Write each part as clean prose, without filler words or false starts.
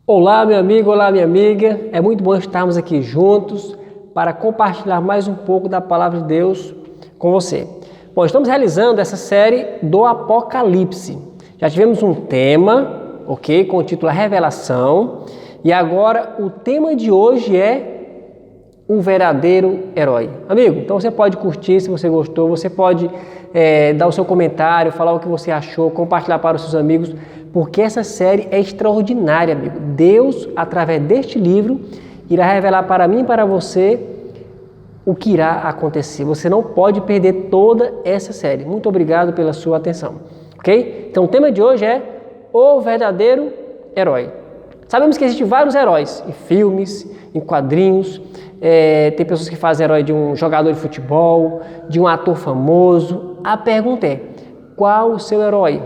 Olá, meu amigo, olá, minha amiga. É muito bom estarmos aqui juntos para compartilhar mais um pouco da palavra de Deus com você. Bom, estamos realizando essa série do Apocalipse. Já tivemos um tema, ok, com o título Revelação. E agora o tema de hoje é o verdadeiro herói. Amigo, então você pode curtir se você gostou, você pode dar o seu comentário, falar o que você achou, compartilhar para os seus amigos, porque essa série é extraordinária, amigo. Deus, através deste livro, irá revelar para mim e para você o que irá acontecer. Você não pode perder toda essa série. Muito obrigado pela sua atenção, ok? Então o tema de hoje é o verdadeiro herói. Sabemos que existem vários heróis em filmes, em quadrinhos. Tem pessoas que fazem herói de um jogador de futebol, de um ator famoso. A pergunta é, qual o seu herói?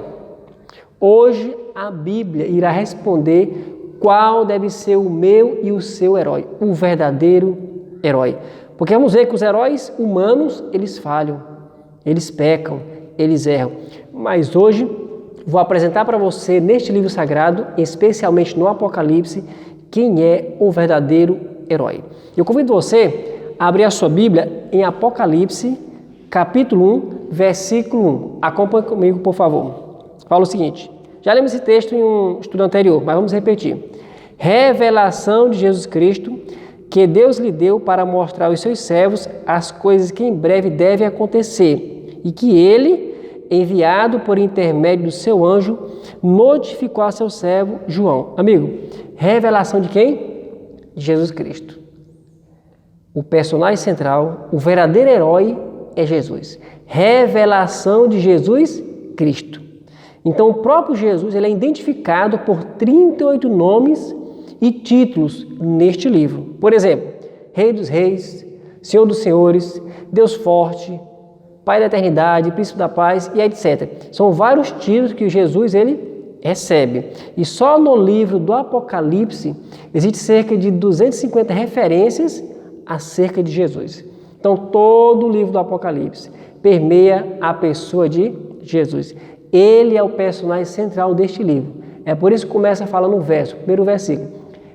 Hoje a Bíblia irá responder qual deve ser o meu e o seu herói, o verdadeiro herói. Porque vamos ver que os heróis humanos, eles falham, eles pecam, eles erram. Mas hoje vou apresentar para você neste livro sagrado, especialmente no Apocalipse, quem é o verdadeiro herói. Eu convido você a abrir a sua Bíblia em Apocalipse, capítulo 1, versículo 1. Acompanhe comigo, por favor. Fala o seguinte, já lemos esse texto em um estudo anterior, mas vamos repetir. Revelação de Jesus Cristo, que Deus lhe deu para mostrar aos seus servos as coisas que em breve devem acontecer, e que ele, enviado por intermédio do seu anjo, notificou a seu servo João. Amigo, revelação de quem? De Jesus Cristo. O personagem central, o verdadeiro herói é Jesus. Revelação de Jesus Cristo. Então o próprio Jesus ele é identificado por 38 nomes e títulos neste livro. Por exemplo, Rei dos Reis, Senhor dos Senhores, Deus Forte, Pai da Eternidade, Príncipe da Paz e etc. São vários títulos que Jesus ele recebe. E só no livro do Apocalipse existe cerca de 250 referências acerca de Jesus. Então todo o livro do Apocalipse permeia a pessoa de Jesus. Ele é o personagem central deste livro. É por isso que começa falando o primeiro versículo.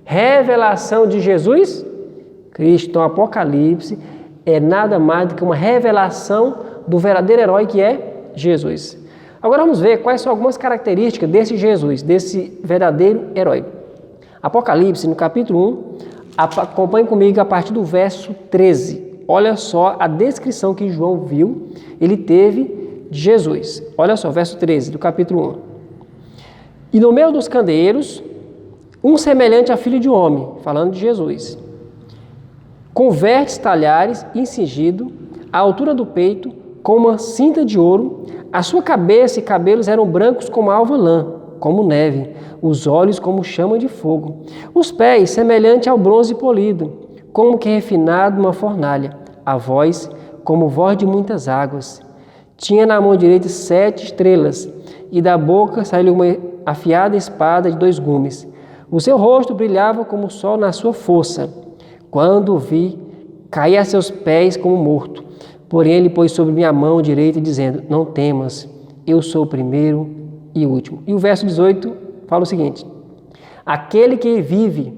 Revelação de Jesus Cristo. Então, Apocalipse é nada mais do que uma revelação do verdadeiro herói que é Jesus. Agora vamos ver quais são algumas características desse Jesus, desse verdadeiro herói. Apocalipse, no capítulo 1, acompanhe comigo a partir do verso 13. Olha só a descrição que João viu, ele teve de Jesus. Olha só, verso 13 do capítulo 1. E no meio dos candeeiros, um semelhante a filho de homem, falando de Jesus, com vertes talhares incingido, à altura do peito, com uma cinta de ouro, a sua cabeça e cabelos eram brancos como alva lã, como neve, os olhos como chama de fogo, os pés semelhante ao bronze polido, como que refinado numa fornalha, a voz como voz de muitas águas. Tinha na mão direita 7 estrelas, e da boca saiu uma afiada espada de 2 gumes. O seu rosto brilhava como o sol na sua força. Quando o vi, caí a seus pés como morto. Porém ele pôs sobre minha mão direita, dizendo, não temas, eu sou o primeiro e o último. E o verso 18 fala o seguinte, aquele que vive,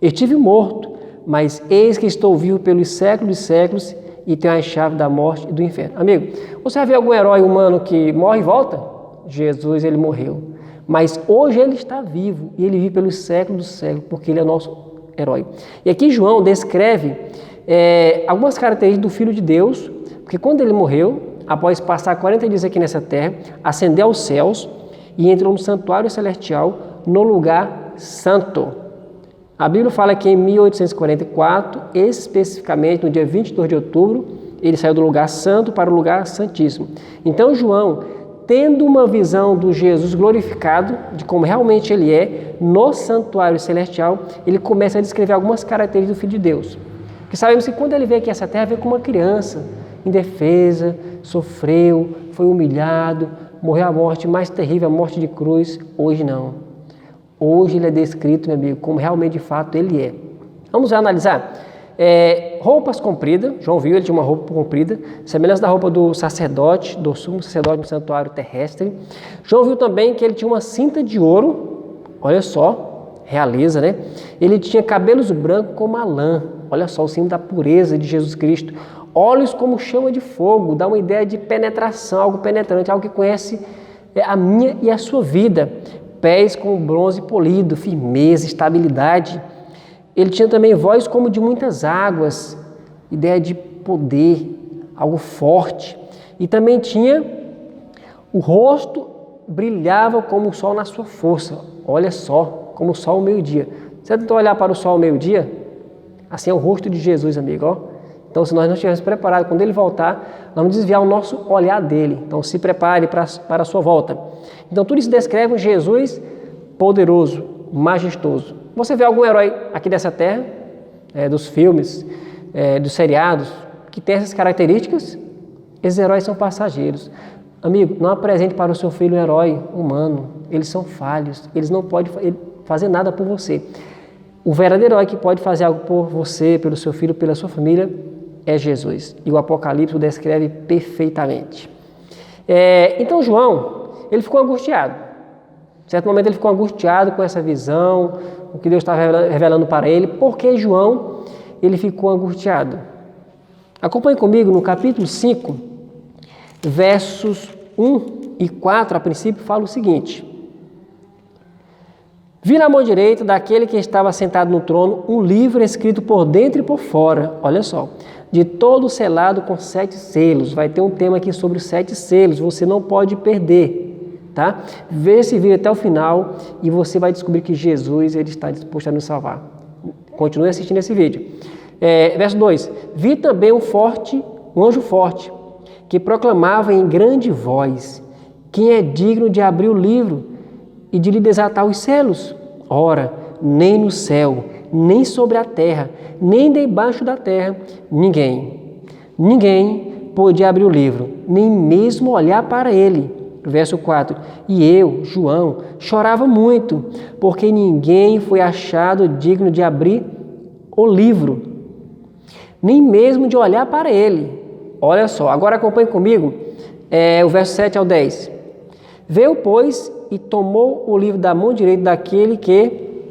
estive morto, mas eis que estou vivo pelos séculos de séculos, e tem a chave da morte e do inferno. Amigo, você já viu algum herói humano que morre e volta? Jesus, ele morreu. Mas hoje ele está vivo e ele vive pelos séculos dos séculos, porque ele é o nosso herói. E aqui João descreve algumas características do Filho de Deus, porque quando ele morreu, após passar 40 dias aqui nessa terra, ascendeu aos céus e entrou no santuário celestial, no lugar santo. A Bíblia fala que em 1844, especificamente no dia 22 de outubro, ele saiu do lugar santo para o lugar santíssimo. Então João, tendo uma visão do Jesus glorificado, de como realmente ele é, no santuário celestial, ele começa a descrever algumas características do Filho de Deus. Porque sabemos que quando ele veio aqui a essa terra, veio como uma criança, indefesa, sofreu, foi humilhado, morreu a morte mais terrível, a morte de cruz. Hoje não. Hoje ele é descrito, meu amigo, como realmente de fato ele é. Vamos analisar. Roupas compridas, João viu, ele tinha uma roupa comprida, semelhança da roupa do sacerdote, do sumo sacerdote no santuário terrestre. João viu também que ele tinha uma cinta de ouro, olha só, realeza, né? Ele tinha cabelos brancos como a lã, olha só, o símbolo da pureza de Jesus Cristo. Olhos como chama de fogo, dá uma ideia de penetração, algo penetrante, algo que conhece a minha e a sua vida. Pés como bronze polido, firmeza, estabilidade. Ele tinha também voz como de muitas águas, ideia de poder, algo forte. E também tinha o rosto, brilhava como o sol na sua força. Olha só, como o sol ao meio-dia. Você tentou olhar para o sol ao meio-dia? Assim é o rosto de Jesus, amigo, ó. Então, se nós não estivermos preparados, quando Ele voltar, vamos desviar o nosso olhar dele. Então, se prepare para a sua volta. Então, tudo isso descreve um Jesus poderoso, majestoso. Você vê algum herói aqui dessa terra, dos filmes, dos seriados, que tem essas características? Esses heróis são passageiros. Amigo, não apresente para o seu filho um herói humano. Eles são falhos, eles não podem fazer nada por você. O verdadeiro herói que pode fazer algo por você, pelo seu filho, pela sua família, é Jesus. E o Apocalipse o descreve perfeitamente. Então João, ele ficou angustiado. Em certo momento ele ficou angustiado com essa visão, o que Deus estava revelando para ele. Por que João, ele ficou angustiado? Acompanhe comigo no capítulo 5, versos 1 e 4, a princípio, fala o seguinte: vi na mão direita daquele que estava sentado no trono um livro escrito por dentro e por fora, olha só, de todo selado com 7 selos. Vai ter um tema aqui sobre os 7 selos, você não pode perder, tá? Vê esse vídeo até o final e você vai descobrir que Jesus, ele está disposto a nos salvar. Continue assistindo esse vídeo. Verso 2: vi também um anjo forte, que proclamava em grande voz: quem é digno de abrir o livro e de lhe desatar os selos? Ora, nem no céu, nem sobre a terra, nem debaixo da terra, ninguém pôde abrir o livro, nem mesmo olhar para ele. Verso 4: e eu, João, chorava muito, porque ninguém foi achado digno de abrir o livro, nem mesmo de olhar para ele. Olha só, agora acompanhe comigo o verso 7 ao 10. Veio, pois, e tomou o livro da mão direita daquele que,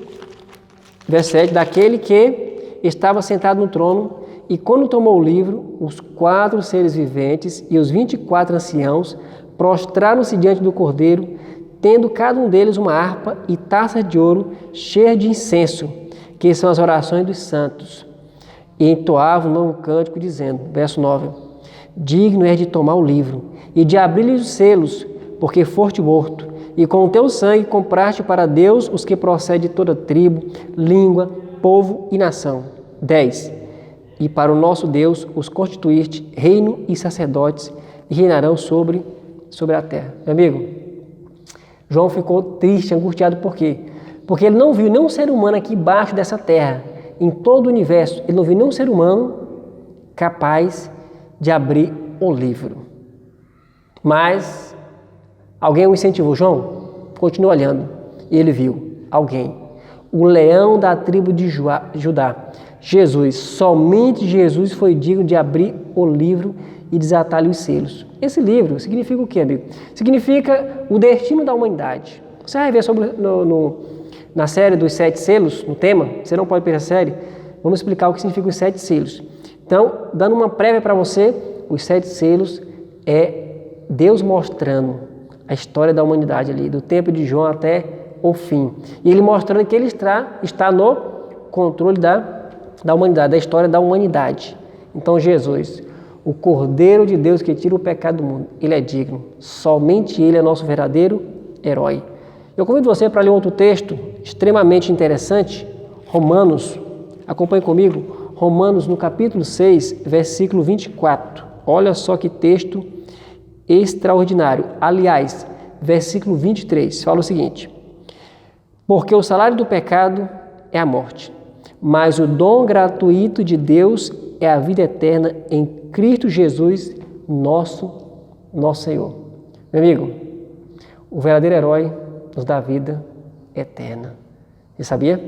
verso 7, daquele que estava sentado no trono, e quando tomou o livro, os 4 seres viventes e os 24 anciãos prostraram-se diante do Cordeiro, tendo cada um deles uma harpa e taça de ouro cheia de incenso, que são as orações dos santos, e entoavam um novo cântico, dizendo, verso 9, digno és de tomar o livro e de abrir-lhe os selos, porque foste morto, e com o teu sangue compraste para Deus os que procedem de toda tribo, língua, povo e nação. 10. E para o nosso Deus os constituíste reino e sacerdotes, e reinarão sobre a terra. Meu amigo, João ficou triste, angustiado, por quê? Porque ele não viu nenhum ser humano aqui embaixo dessa terra, em todo o universo, ele não viu nenhum ser humano capaz de abrir o livro. Mas alguém o incentivou. João, continua olhando. E ele viu alguém, o leão da tribo de Judá, Jesus. Somente Jesus foi digno de abrir o livro e desatar-lhe os selos. Esse livro significa o quê, amigo? Significa o destino da humanidade. Você vai ver sobre na série dos 7 selos, no tema, você não pode perder a série, vamos explicar o que significa os 7 selos. Então, dando uma prévia para você, os 7 selos é Deus mostrando a história da humanidade ali, do tempo de João até o fim. E ele mostrando que ele está no controle da humanidade, da história da humanidade. Então, Jesus, o Cordeiro de Deus que tira o pecado do mundo, ele é digno. Somente ele é nosso verdadeiro herói. Eu convido você para ler um outro texto extremamente interessante, Romanos. Acompanhe comigo, Romanos no capítulo 6, versículo 24. Olha só que texto extraordinário. Aliás, versículo 23, fala o seguinte: porque o salário do pecado é a morte, mas o dom gratuito de Deus é a vida eterna em Cristo Jesus, nosso Senhor. Meu amigo, o verdadeiro herói nos dá vida eterna. Você sabia?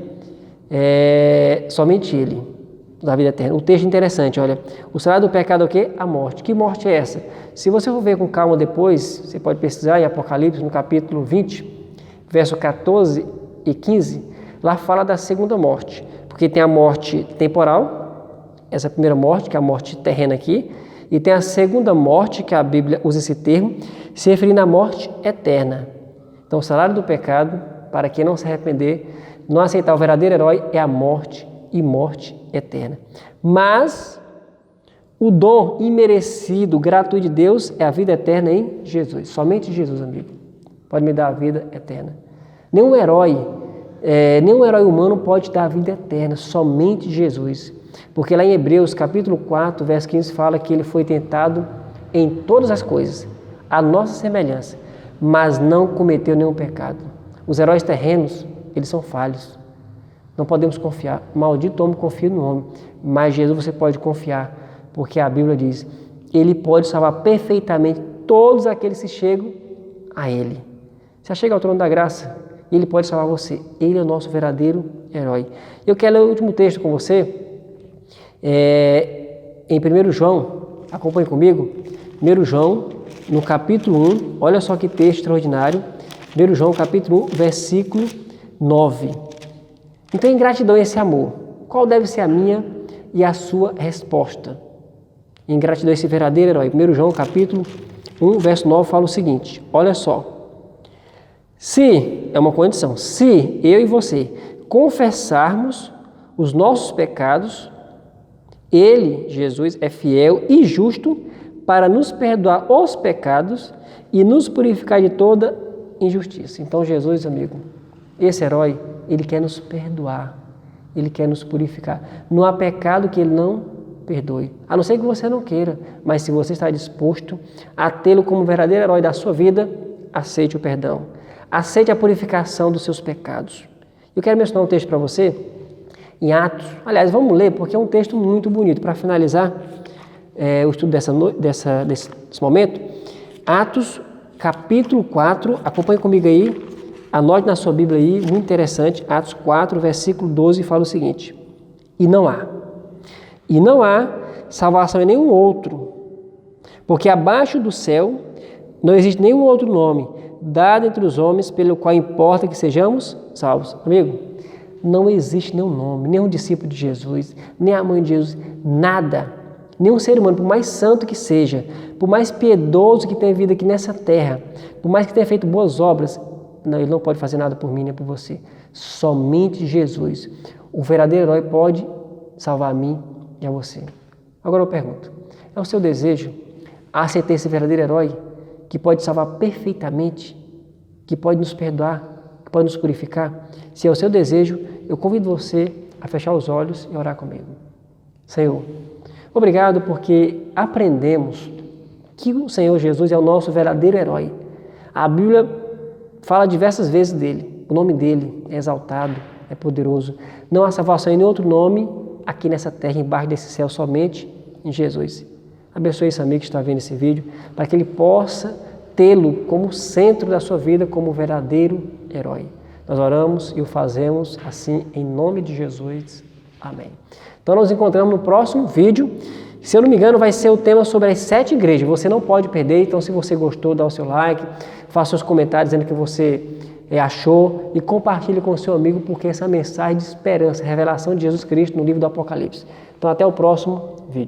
Somente Ele nos dá vida eterna. O texto é interessante, olha. O salário do pecado é o quê? A morte. Que morte é essa? Se você for ver com calma depois, você pode pesquisar em Apocalipse, no capítulo 20, verso 14 e 15, lá fala da segunda morte, porque tem a morte temporal, essa primeira morte, que é a morte terrena aqui, e tem a segunda morte, que a Bíblia usa esse termo, se referindo à morte eterna. Então, o salário do pecado, para quem não se arrepender, não aceitar o verdadeiro herói, é a morte e morte eterna. Mas o dom imerecido, gratuito de Deus é a vida eterna em Jesus. Somente Jesus, amigo, pode me dar a vida eterna. Nenhum herói humano pode dar a vida eterna, somente Jesus. Porque lá em Hebreus, capítulo 4, verso 15, fala que ele foi tentado em todas as coisas, à nossa semelhança, mas não cometeu nenhum pecado. Os heróis terrenos, eles são falhos. Não podemos confiar. Maldito homem confia no homem, mas Jesus você pode confiar, porque a Bíblia diz, ele pode salvar perfeitamente todos aqueles que chegam a ele. Você chega ao trono da graça, e ele pode salvar você. Ele é o nosso verdadeiro herói. Eu quero ler o último texto com você, em 1 João, acompanhe comigo, 1 João, no capítulo 1, olha só que texto extraordinário, 1 João, capítulo 1, versículo 9. Então, em gratidão a esse amor, qual deve ser a minha e a sua resposta? Em gratidão a esse verdadeiro herói, 1 João, capítulo 1, verso 9, fala o seguinte, olha só. Se, é uma condição, se eu e você confessarmos os nossos pecados, ele, Jesus, é fiel e justo para nos perdoar os pecados e nos purificar de toda injustiça. Então, Jesus, amigo, esse herói, ele quer nos perdoar, ele quer nos purificar. Não há pecado que ele não perdoe, a não ser que você não queira, mas se você está disposto a tê-lo como verdadeiro herói da sua vida, aceite o perdão, aceite a purificação dos seus pecados. Eu quero mencionar um texto para você, em Atos, aliás, vamos ler, porque é um texto muito bonito, para finalizar o estudo desse momento. Atos, capítulo 4, acompanhe comigo aí, anote na sua Bíblia aí, muito interessante, Atos 4, versículo 12, fala o seguinte, e não há salvação em nenhum outro, porque abaixo do céu não existe nenhum outro nome, dado entre os homens, pelo qual importa que sejamos salvos. Amigo, não existe nenhum nome, nenhum discípulo de Jesus, nem a mãe de Jesus, nada, nenhum ser humano, por mais santo que seja, por mais piedoso que tenha vida aqui nessa terra, por mais que tenha feito boas obras, não, ele não pode fazer nada por mim nem por você. Somente Jesus, o verdadeiro herói, pode salvar a mim e a você. Agora eu pergunto, é o seu desejo aceitar esse verdadeiro herói que pode salvar perfeitamente, que pode nos perdoar, que pode nos purificar? Se é o seu desejo, eu convido você a fechar os olhos e orar comigo. Senhor, obrigado porque aprendemos que o Senhor Jesus é o nosso verdadeiro herói. A Bíblia fala diversas vezes dele, o nome dele é exaltado, é poderoso. Não há salvação em nenhum outro nome aqui nessa terra, embaixo desse céu, somente em Jesus. Abençoe esse amigo que está vendo esse vídeo, para que ele possa tê-lo como centro da sua vida, como verdadeiro herói. Nós oramos e o fazemos assim em nome de Jesus. Amém. Então nós nos encontramos no próximo vídeo. Se eu não me engano, vai ser o tema sobre as 7 igrejas. Você não pode perder, então se você gostou, dá o seu like, faça seus comentários dizendo o que você achou e compartilhe com o seu amigo, porque essa mensagem de esperança, revelação de Jesus Cristo no livro do Apocalipse. Então até o próximo vídeo.